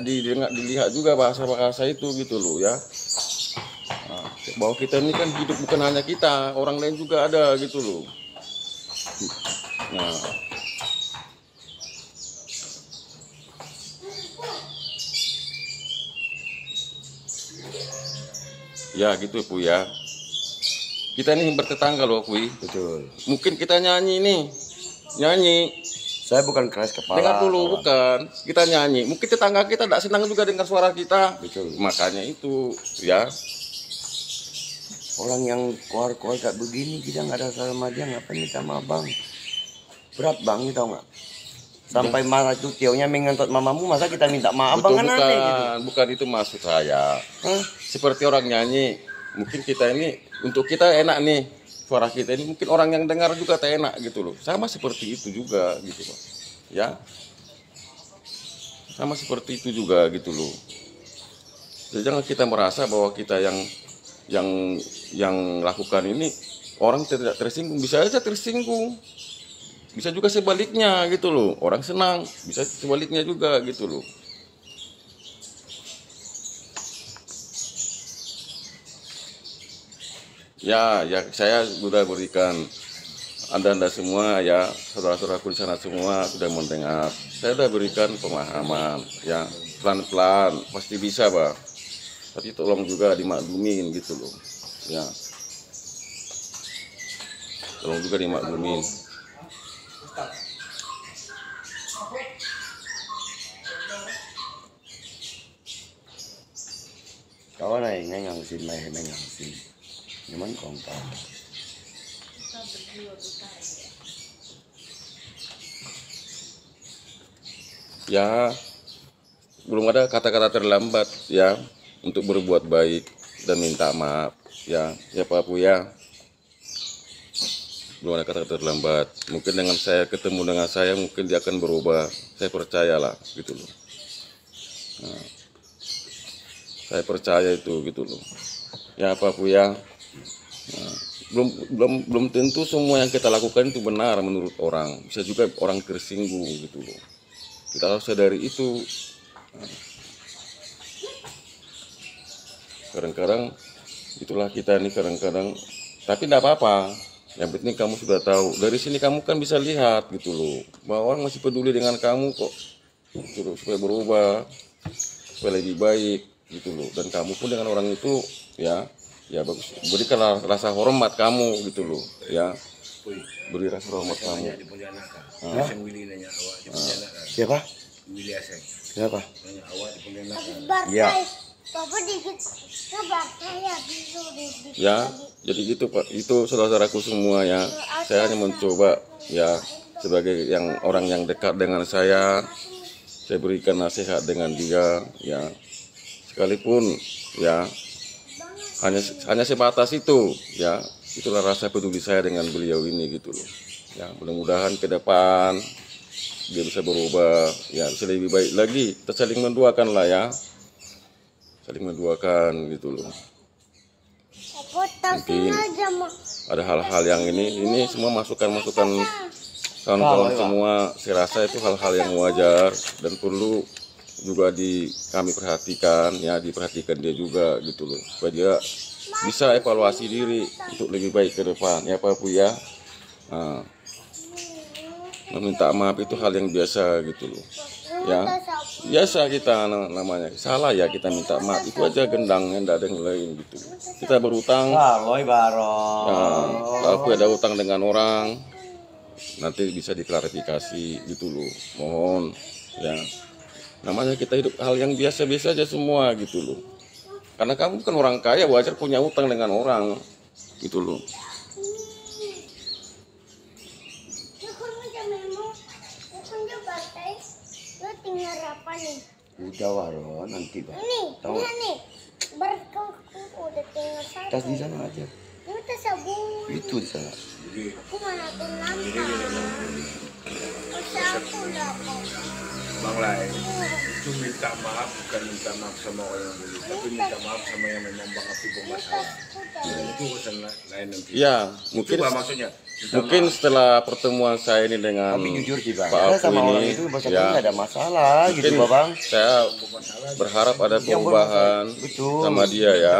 dilihat juga bahasa itu gitu loh ya. Nah, bahwa kita ini kan hidup bukan hanya kita, orang lain juga ada gitu loh. Nah, ya gitu Bu ya. Kita ini bertetangga loh Bu. Betul. Mungkin kita nyanyi nih, nyanyi. Saya bukan keras kepala. Dengar dulu, kawan. bukan. Kita nyanyi. Mungkin tetangga kita tidak senang juga dengar suara kita. Betul. Makanya itu, ya. Orang yang keluar-keluar kayak begini kita nggak ada salah sama dia, ngapain minta maaf bang? Berat bang, you tahu nggak? Sampai marah tuh Tionya mengentot mamamu, masa kita minta maaf Betul, bang? Kan aneh gitu. bukan itu maksud saya. Hah? Seperti orang nyanyi, mungkin kita ini untuk kita enak nih. Suara kita ini mungkin orang yang dengar juga tak enak gitu loh. Sama seperti itu juga gitu Pak. Ya. Sama seperti itu juga gitu loh. Jadi jangan kita merasa bahwa kita yang lakukan ini orang tidak tersinggung, bisa aja tersinggung. Bisa juga sebaliknya gitu loh. Orang senang, bisa sebaliknya juga gitu loh. Ya, saya sudah berikan Anda semua ya, saudara-saudaraku di sana semua sudah mendengar. Saya sudah berikan pemahaman ya, pelan-pelan pasti bisa, Pak. Tapi tolong juga dimaklumin gitu loh. Ya. Tolong juga dimaklumin. Kawan này ngay ngang xin mày hay mày ngang xin. Nyaman còn còn. Ya, belum ada kata-kata terlambat ya untuk berbuat baik dan minta maaf ya Pak Bu ya. Belum ada kata-kata terlambat. Mungkin dengan saya ketemu dengan saya mungkin dia akan berubah. Saya percayalah gitu loh. Nah, saya percaya itu gitu loh. Ya Pak Bu ya. Nah, belum tentu semua yang kita lakukan itu benar menurut orang. Bisa juga orang tersinggung gitu loh. Kita harus sadari itu. Nah, kadang-kadang itulah kita ini kadang-kadang, tapi tidak apa-apa. Yang penting kamu sudah tahu. Dari sini kamu kan bisa lihat gitu loh, bahwa orang masih peduli dengan kamu kok, gitu loh, supaya berubah, supaya lebih baik gitu loh. Dan kamu pun dengan orang itu ya bagus. Berikan rasa hormat kamu gitu loh, ya. Beri rasa hormat kamu. Siapa? Siapa? Ya. Papa dikit saya Ya, jadi gitu Pak. Itu saudara-saudaraku semua ya. Saya hanya mencoba ya sebagai orang yang dekat dengan saya berikan nasihat dengan dia ya. Sekalipun ya hanya sebatas itu ya. Itulah rasa peduli saya dengan beliau ini gitu loh. Ya, mudah-mudahan ke depan dia bisa berubah, ya bisa lebih baik lagi. Kita saling mendoakan lah ya, saling mendoakan gitu loh. Papa tasnya aja mah. Ada hal-hal yang ini semua masukan-masukan kawan-kawan semua. Saya rasa itu hal-hal yang wajar dan perlu juga kami perhatikan, ya diperhatikan dia juga gitu loh, supaya dia bisa evaluasi diri untuk lebih baik ke depan, ya Pak Bu ya. Nah, meminta maaf itu hal yang biasa gitu loh, ya biasa kita namanya salah ya kita minta maaf itu aja gendangnya, tidak ada yang lain gitu. Kita berutang, Haloy barong. nah, kalau ada utang dengan orang nanti bisa diklarifikasi gitu loh, mohon ya. Namanya kita hidup hal yang biasa-biasa aja semua gitu loh. Karena kamu kan orang kaya, wajar punya utang dengan orang gitu loh. Lo tinggal apa nih? Udah Waro, nanti Bang. Ini, Tahu. nih. Berkau udah tinggal satu. Tas di sana aja. Ini tas sabun. Itu di sana. Aku mana tuh nampak. Usaha aku udah kok. Bang Lai, itu minta maaf bukan minta maaf sama orang yang beli, tapi minta maaf sama yang memang Bang Api bermasalah. Itu urusan lain nanti. Ya, mungkin Itu Pak maksudnya. Minta mungkin maaf. setelah pertemuan saya ini dengan Tapi jujur sih Bang, Pak saya Apu sama orang ini, itu bahasa ya, nggak ada masalah gitu mungkin Bang. saya berharap ada Yang perubahan betul. sama dia ya,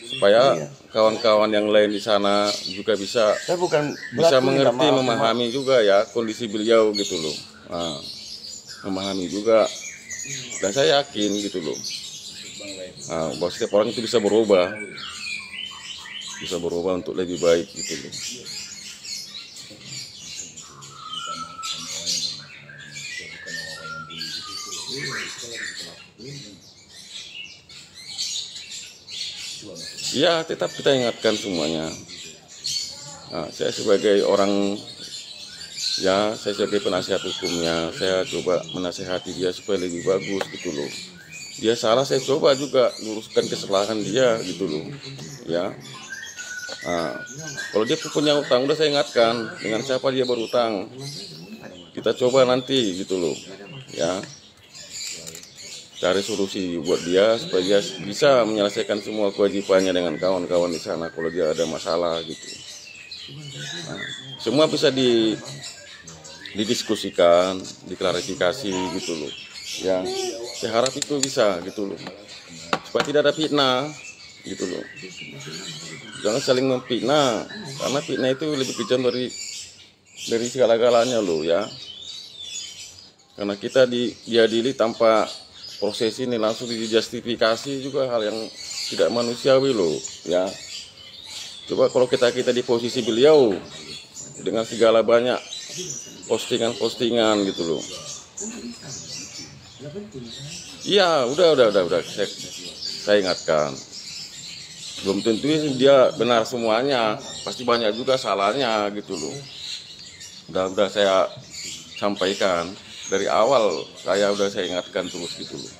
supaya kawan-kawan yang lain di sana juga bisa Saya bukan bisa berarti minta mengerti, maaf, memahami juga ya kondisi beliau gitu loh. Nah, memahami juga, dan saya yakin gitu loh, nah, bahwa setiap orang itu bisa berubah untuk lebih baik gitu loh. Ya, tetap kita ingatkan semuanya. Nah, saya sebagai orang, ya saya sebagai penasihat hukumnya, saya coba menasehati dia supaya lebih bagus gitu loh. Dia salah, saya coba juga luruskan kesalahan dia gitu loh, ya. Nah, kalau dia punya utang, udah saya ingatkan dengan siapa dia berutang. Kita coba nanti gitu loh, ya. Cari solusi buat dia supaya dia bisa menyelesaikan semua kewajibannya dengan kawan-kawan di sana kalau dia ada masalah gitu. Nah, semua bisa didiskusikan, diklarifikasi gitu loh. Ya, saya harap itu bisa gitu loh. Supaya tidak ada fitnah gitu loh. Jangan saling memfitnah, karena fitnah itu lebih kejam dari segala-galanya loh ya. Karena kita diadili tanpa proses ini langsung dijustifikasi juga hal yang tidak manusiawi loh ya. Coba kalau kita di posisi beliau dengan segala banyak postingan gitu loh. Iya, udah saya ingatkan. Belum tentu dia benar semuanya, pasti banyak juga salahnya gitu loh. Udah saya sampaikan dari awal, saya ingatkan terus gitu loh.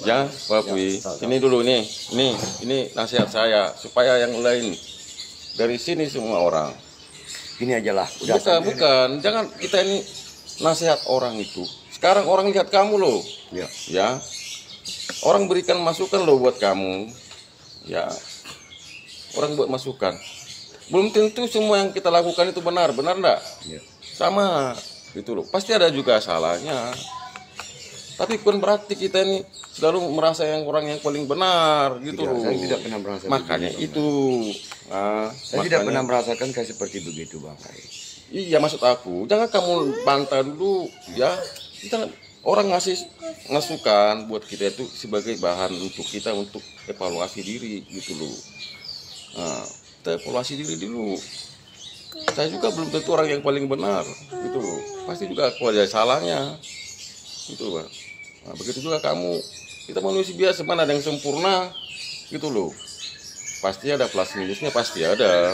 Ya, Pak Pui, ini dulu nih, ini nasihat saya supaya yang lain dari sini semua orang. Ini aja lah. Bukan, jangan kita ini nasihat orang itu. Sekarang orang lihat kamu loh, ya. Orang berikan masukan loh buat kamu, ya. Orang buat masukan. Belum tentu semua yang kita lakukan itu benar enggak? Ya. Sama gitu loh, pasti ada juga salahnya, tapi bukan berarti kita ini selalu merasa yang orang yang paling benar gitu loh. Saya tidak pernah merasa makanya begitu, itu saya tidak pernah merasakan kayak seperti begitu Bang. Iya, maksud aku jangan kamu bantah dulu ya. Kita orang ngasih masukan buat kita itu sebagai bahan untuk kita untuk evaluasi diri gitu loh. Nah, kita evaluasi diri dulu. Saya juga belum tentu orang yang paling benar gitu loh. Pasti juga aku ada salahnya gitu Bang. Nah, begitu juga kamu, kita manusia biasa, mana ada yang sempurna gitu loh. Pasti ada plus minusnya, pasti ada.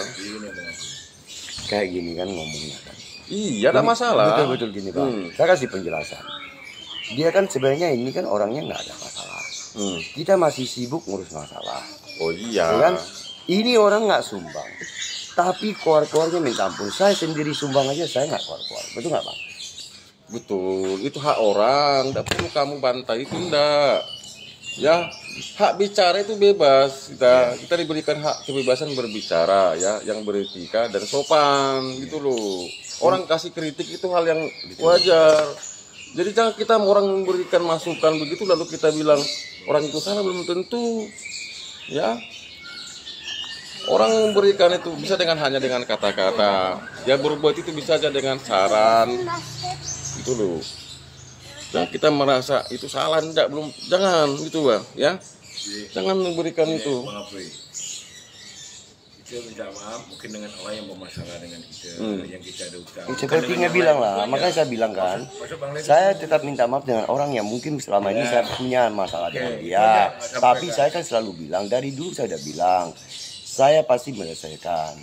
Kayak gini kan ngomongnya kan. Iya, ada masalah. Betul gini Bang. Saya kasih penjelasan. Dia kan sebenarnya ini kan orangnya nggak ada masalah. Kita masih sibuk ngurus masalah. Oh iya. Ya kan? Ini orang nggak sumbang, tapi keluar-keluarnya minta ampun. Saya sendiri sumbang aja, saya nggak keluar-keluar. Betul nggak Bang? Betul, itu hak orang, tidak perlu kamu bantai itu enggak. Ya, hak bicara itu bebas. Kita diberikan hak kebebasan berbicara ya, yang beretika dan sopan gitu loh. Orang kasih kritik itu hal yang wajar. Jadi jangan kita orang memberikan masukan begitu lalu kita bilang orang itu salah, belum tentu. Ya. Orang memberikan itu bisa hanya dengan kata-kata. Ya berbuat itu bisa aja dengan saran. Itu loh. Dan kita merasa itu salah, enggak, belum, jangan gitu Bang, ya. Jangan memberikan itu. Bang Apoy, kita minta maaf mungkin dengan orang yang bermasalah dengan kita, yang kita ada utang. Sepertinya bilang lah, makanya saya bilang kan, saya tetap minta maaf dengan orang yang mungkin selama ini saya punya masalah dengan dia. Tapi saya kan selalu bilang, dari dulu saya udah bilang, saya pasti menyelesaikan.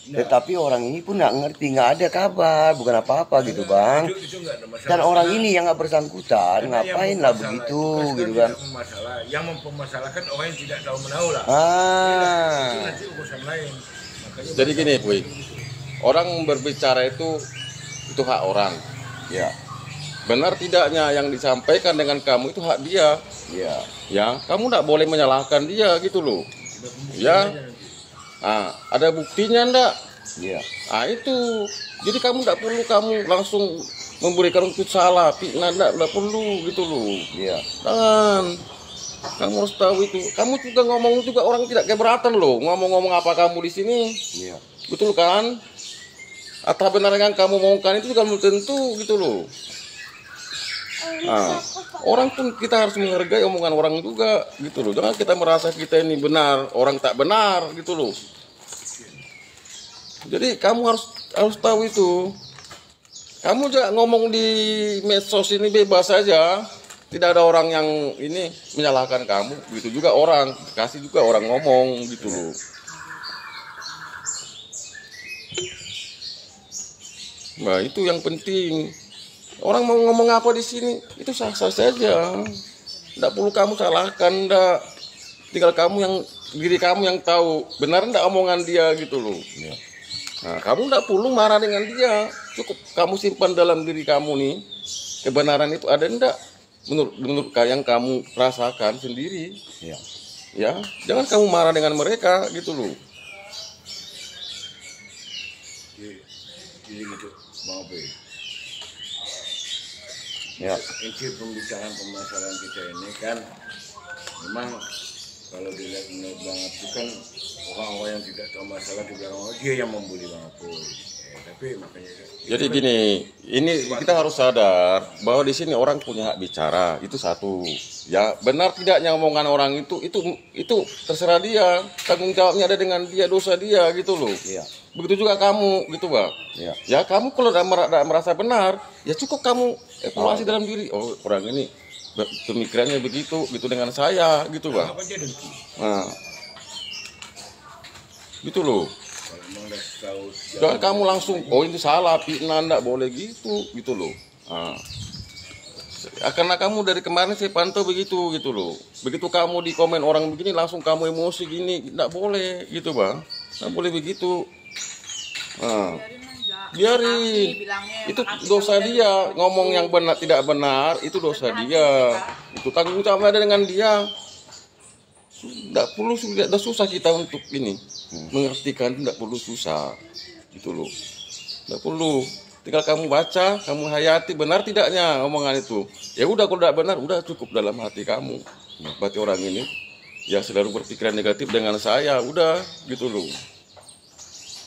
Tetapi orang ini pun nggak ngerti, nggak ada kabar, bukan apa-apa gitu Bang. Itu nggak ada masalah. Dan orang ini yang nggak bersangkutan, Karena ngapain lah begitu gitu kan. Yang mempermasalahkan orang yang tidak tahu menahu lah. Itu nanti urusan lain. Makanya Jadi gini, Puy. Orang berbicara itu hak orang. Ya, Benar tidaknya yang disampaikan dengan kamu itu hak dia. ya, Ya, kamu tidak boleh menyalahkan dia gitu loh. Ya. Ada buktinya ndak? ya. Itu. Jadi kamu tidak perlu kamu langsung memberikan untuk salah, fitnah, tidak perlu gitu loh. Iya. Jangan. Kamu harus tahu itu. Kamu juga ngomong juga orang tidak keberatan loh. Ngomong-ngomong apa kamu di sini. Iya. Betul kan? Atau benar yang kamu maukan itu juga belum tentu gitu loh. Orang pun kita harus menghargai omongan orang juga gitu loh. Jangan kita merasa kita ini benar, orang tak benar gitu loh. Jadi kamu harus tahu itu. Kamu juga ngomong di medsos ini bebas saja. Tidak ada orang yang ini menyalahkan kamu. Begitu juga orang, kasih juga orang ngomong gitu loh. Nah, itu yang penting. Orang mau ngomong apa di sini itu sah-sah saja. Tidak perlu kamu salahkan, enggak. Tinggal diri kamu yang tahu benar enggak omongan dia gitu loh. Nah, kamu tidak perlu marah dengan dia. Cukup kamu simpan dalam diri kamu nih. Kebenaran itu ada enggak? Menurut yang kamu rasakan sendiri. Ya. Ya, jangan kamu marah dengan mereka gitu loh. Jadi gitu, Bang Apoy. Ya. Inti pembicaraan permasalahan kita ini kan memang kalau dilihat menurut Bang Apoy kan orang-orang yang tidak tahu masalah di belakang dia yang membuli Bang Apoy. Tapi makanya Jadi gini, ini kita harus sadar bahwa di sini orang punya hak bicara, itu satu. Ya, benar tidaknya omongan orang itu terserah dia, tanggung jawabnya ada dengan dia, dosa dia gitu loh. Iya. Begitu juga kamu gitu, Bang. Iya. Ya, kamu kalau tidak merasa benar, ya cukup kamu evaluasi dalam diri. Oh, orang ini pemikirannya begitu, gitu dengan saya, gitu, Bang. apa aja dengki. Nah, gitu loh. Kalau memang udah tahu Jangan kamu langsung, oh itu salah, fitnah, enggak boleh gitu loh. Karena kamu dari kemarin saya pantau begitu loh. Begitu kamu di komen orang begini langsung kamu emosi gini, enggak boleh gitu Bang. Enggak boleh begitu. Biarin. Itu dosa dia. Ngomong yang benar tidak benar itu dosa dia. Itu tanggung jawab ada dengan dia. Enggak perlu susah kita untuk ini mengertikan, tidak perlu susah gitu loh. Tidak perlu, tinggal kamu baca, kamu hayati benar tidaknya omongan itu. Ya udah, kalau tidak benar udah cukup dalam hati kamu. Berarti orang ini ya selalu berpikiran negatif dengan saya, udah gitu loh.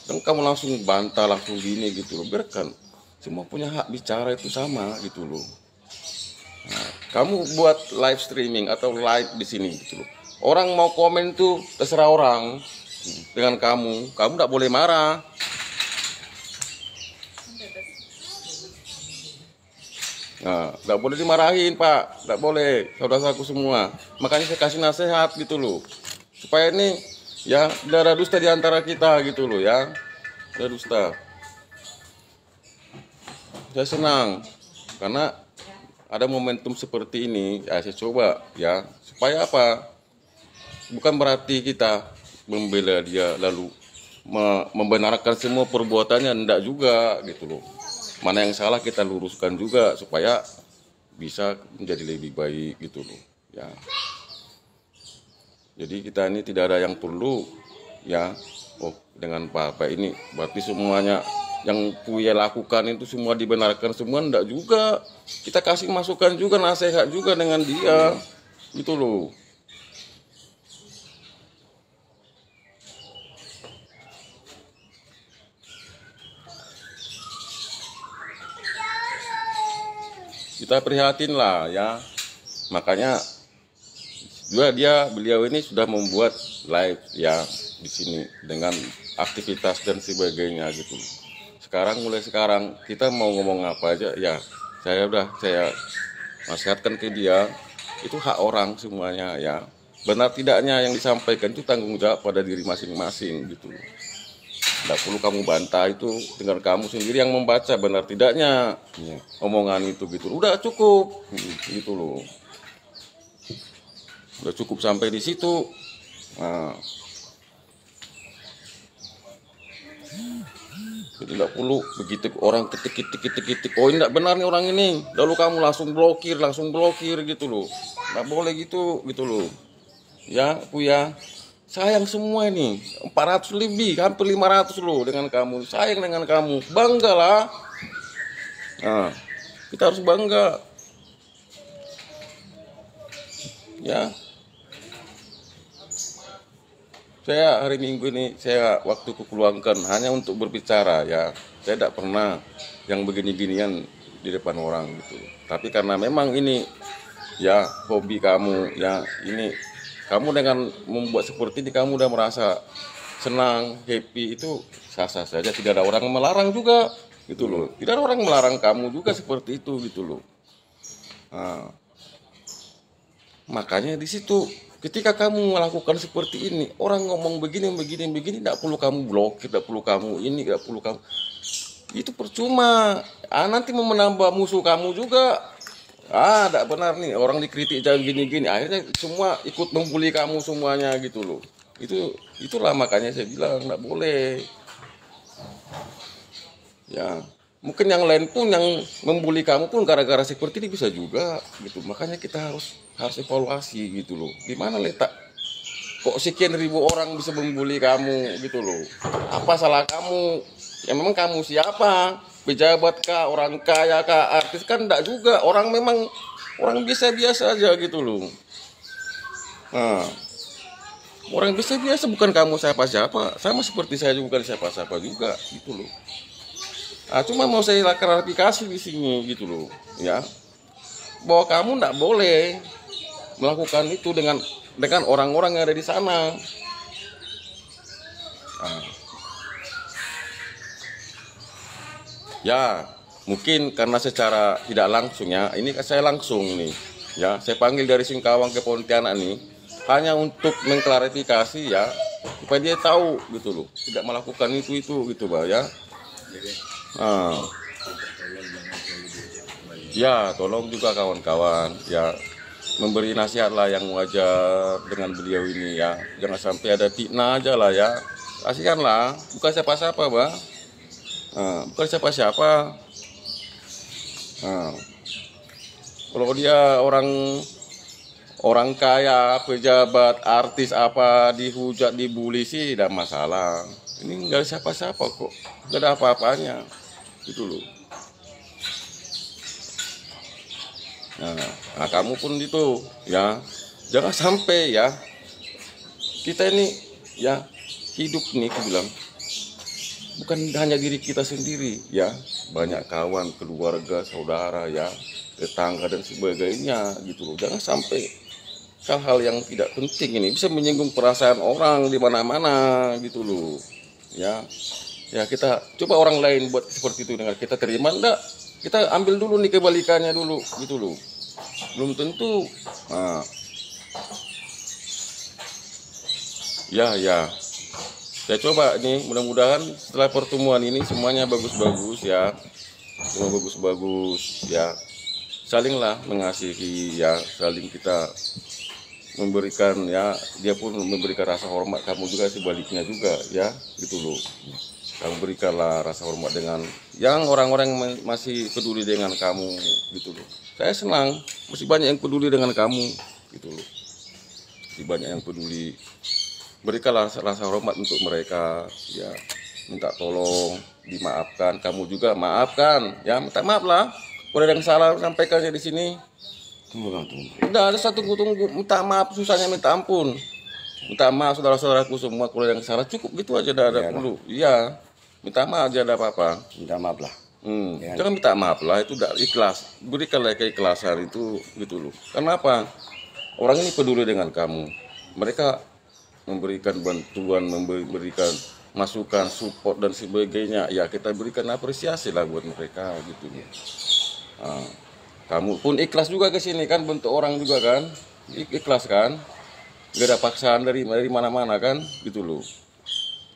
Dan kamu langsung bantah langsung gini gitu loh. Biarkan semua punya hak bicara itu sama gitu loh. Nah, kamu buat live streaming atau live di sini gitu loh. Orang mau komen tuh terserah orang. Dengan kamu tidak boleh marah. Nah, tidak boleh dimarahin Pak, tidak boleh, saudaraku semua. Makanya saya kasih nasihat gitu loh, supaya ini ya tidak ada dusta di antara kita gitu loh ya, tidak ada dusta. Saya senang karena ada momentum seperti ini, ya saya coba ya, supaya apa? Bukan berarti kita membela dia lalu membenarkan semua perbuatannya, enggak juga gitu loh. Mana yang salah kita luruskan juga supaya bisa menjadi lebih baik gitu loh ya. Jadi kita ini tidak ada yang perlu ya, oh dengan Papa ini berarti semuanya yang Buya lakukan itu semua dibenarkan semua, enggak juga. Kita kasih masukan juga, nasihat juga dengan dia gitu loh. Kita prihatin lah ya. Makanya juga beliau ini sudah membuat live ya di sini dengan aktivitas dan sebagainya gitu. Mulai sekarang kita mau ngomong apa aja ya, saya nasihatkan ke dia, itu hak orang semuanya ya. Benar tidaknya yang disampaikan itu tanggung jawab pada diri masing-masing gitu. Tidak perlu kamu bantah, itu dengan kamu sendiri yang membaca benar tidaknya omongan itu gitu. Udah cukup gitu loh. Udah cukup sampai di situ. Nah. Jadi tidak perlu begitu orang ketik. Oh ini tidak benar nih orang ini. Lalu kamu langsung blokir gitu loh. Tidak boleh gitu loh. Ya, Buya. Sayang semua ini, 400 lebih, hampir 500 loh dengan kamu. Sayang dengan kamu, banggalah. Nah, kita harus bangga. Ya. Saya hari Minggu ini, saya waktu keluangkan hanya untuk berbicara ya. Saya tidak pernah yang begini-ginian di depan orang gitu. Tapi karena memang ini ya hobi kamu, ya ini kamu dengan membuat seperti ini kamu udah merasa senang, happy, itu sah-sah saja. Tidak ada orang yang melarang juga gitu loh. Tidak ada orang melarang kamu juga seperti itu gitu loh. Nah, makanya di situ ketika kamu melakukan seperti ini, orang ngomong begini, tidak perlu kamu blokir, tidak perlu kamu ini, tidak perlu kamu. Itu percuma. Nanti mau menambah musuh kamu juga. Tidak benar nih, orang dikritik jangan gini-gini, akhirnya semua ikut membuli kamu semuanya gitu loh. Itulah makanya saya bilang tidak boleh. Ya, mungkin yang lain pun yang membuli kamu pun gara-gara seperti ini bisa juga gitu. Makanya kita harus evaluasi gitu loh. Di mana letak kok sekian ribu orang bisa membuli kamu gitu loh. Apa salah kamu? Ya memang kamu siapa? Pejabat kah, orang kaya kah, artis kan enggak juga. Orang memang orang biasa-biasa aja gitu loh. Nah, orang biasa-biasa, bukan kamu siapa-siapa. Sama seperti saya juga bukan siapa-siapa juga gitu loh. Cuma mau saya klarifikasi di sini gitu loh, ya. Bahwa kamu enggak boleh melakukan itu dengan orang-orang yang ada di sana. Ya, mungkin karena secara tidak langsung ya, ini saya langsung nih, ya, saya panggil dari Singkawang ke Pontianak nih, hanya untuk mengklarifikasi ya, supaya dia tahu gitu loh, tidak melakukan itu gitu Pak ya. Ya, tolong juga kawan-kawan ya, memberi nasihat lah yang wajar dengan beliau ini ya, jangan sampai ada fitnah aja lah ya, kasihan lah, bukan siapa-siapa Pak. Bukan siapa-siapa. Kalau dia orang kaya, pejabat, artis apa dihujat, dibully sih tidak masalah. Ini nggak siapa-siapa kok, nggak ada apa-apanya, gitu loh. Nah, kamu pun itu, ya, jangan sampai ya kita ini ya hidup nih, aku bilang. Bukan hanya diri kita sendiri ya, banyak kawan, keluarga, saudara ya, tetangga dan sebagainya gitu loh. Jangan sampai hal-hal yang tidak penting ini bisa menyinggung perasaan orang di mana-mana gitu loh. Ya kita coba orang lain buat seperti itu, dengan kita terima enggak? Kita ambil dulu nih kebalikannya dulu gitu loh. Belum tentu. Ya. Saya coba nih, mudah-mudahan setelah pertemuan ini semuanya bagus-bagus ya. Semua bagus-bagus ya. Salinglah mengasihi ya, saling kita memberikan ya, dia pun memberikan rasa hormat kamu juga sebaliknya juga ya, gitu loh. Kamu berikanlah rasa hormat dengan yang orang-orang yang masih peduli dengan kamu, gitu loh. Saya senang masih banyak yang peduli dengan kamu, gitu loh. Masih banyak yang peduli. Berikanlah rasa hormat untuk mereka ya, minta tolong, dimaafkan, kamu juga maafkan ya, minta maaf lah. Kalau ada yang salah sampaikan di sini. Tunggu. Udah ada satu tunggu, minta maaf, susahnya minta ampun. Minta maaf saudara-saudaraku semua, kalau yang salah cukup gitu aja, dah ada perlu. Iya, minta maaf aja, ada apa-apa. Minta maaf lah. Jangan minta maaf lah, itu udah ikhlas. Berikanlah keikhlasan itu, gitu loh. Kenapa? Orang ini peduli dengan kamu. Mereka memberikan bantuan, memberikan masukan, support dan sebagainya. Ya kita berikan apresiasi lah buat mereka, gitu loh. Kamu pun ikhlas juga ke sini kan, bentuk orang juga kan, ikhlas kan, gak ada paksaan dari mana-mana kan, gitu loh.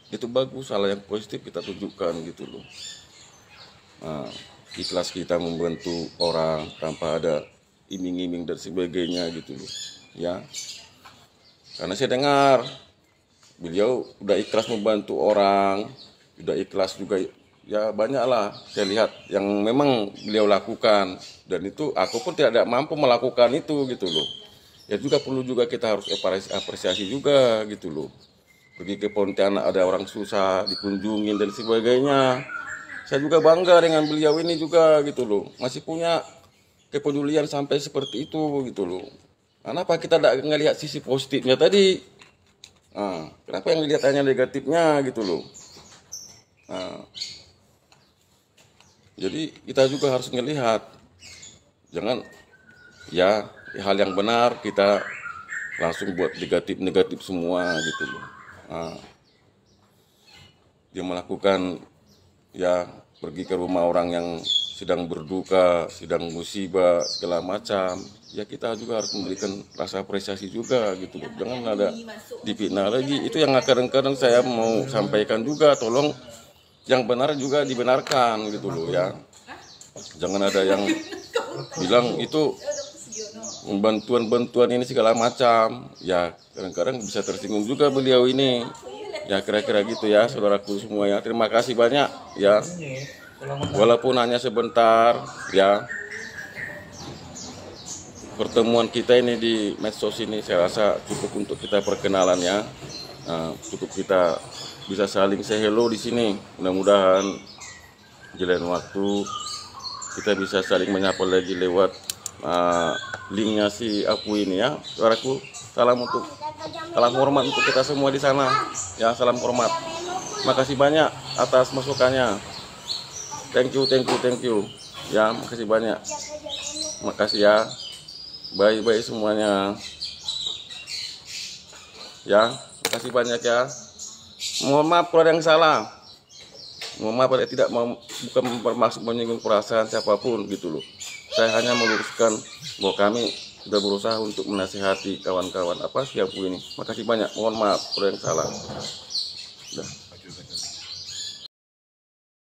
Itu bagus, hal yang positif kita tunjukkan, gitu loh. Ikhlas kita membantu orang tanpa ada iming-iming dan sebagainya, gitu loh, ya. Karena saya dengar beliau udah ikhlas membantu orang, udah ikhlas juga. Ya banyaklah saya lihat yang memang beliau lakukan, dan itu aku pun tidak mampu melakukan itu, gitu loh. Ya juga perlu juga kita harus apresiasi juga, gitu loh. Pergi ke Pontianak ada orang susah dikunjungin dan sebagainya. Saya juga bangga dengan beliau ini juga, gitu loh. Masih punya kepedulian sampai seperti itu, gitu loh. Kenapa kita tidak ngelihat sisi positifnya tadi? Kenapa yang dilihat hanya negatifnya, gitu loh. Jadi kita juga harus melihat, jangan ya hal yang benar kita langsung buat negatif semua, gitu loh. Dia melakukan ya, pergi ke rumah orang yang sedang berduka, sedang musibah segala macam, ya kita juga harus memberikan rasa apresiasi juga, gitu loh. Jangan ada difitnah lagi. Itu yang kadang-kadang saya mau sampaikan juga, tolong yang benar juga dibenarkan, gitu loh ya. Jangan ada yang bilang itu bantuan ini segala macam. Ya kadang-kadang bisa tersinggung juga beliau ini. Ya kira-kira gitu ya, saudaraku semua ya. Terima kasih banyak ya. Walaupun hanya sebentar ya. Pertemuan kita ini di medsos ini saya rasa cukup untuk kita perkenalan ya. Cukup kita bisa saling say hello di sini. Mudah-mudahan jalan waktu kita bisa saling menyapa lagi lewat linknya si Apu ini ya. Saudaraku, salam hormat untuk kita semua di sana. Ya, salam hormat. Makasih banyak atas masukannya. Thank you. Ya, makasih banyak. Makasih ya. Bye semuanya. Ya, makasih banyak ya. Mohon maaf kalau ada yang salah. Mohon maaf kalau tidak mau, bukan bermaksud menyinggung perasaan siapapun, gitu loh. Saya hanya meluruskan bahwa kami sudah berusaha untuk menasihati kawan-kawan siapa ini. Makasih banyak. Mohon maaf kalau yang salah.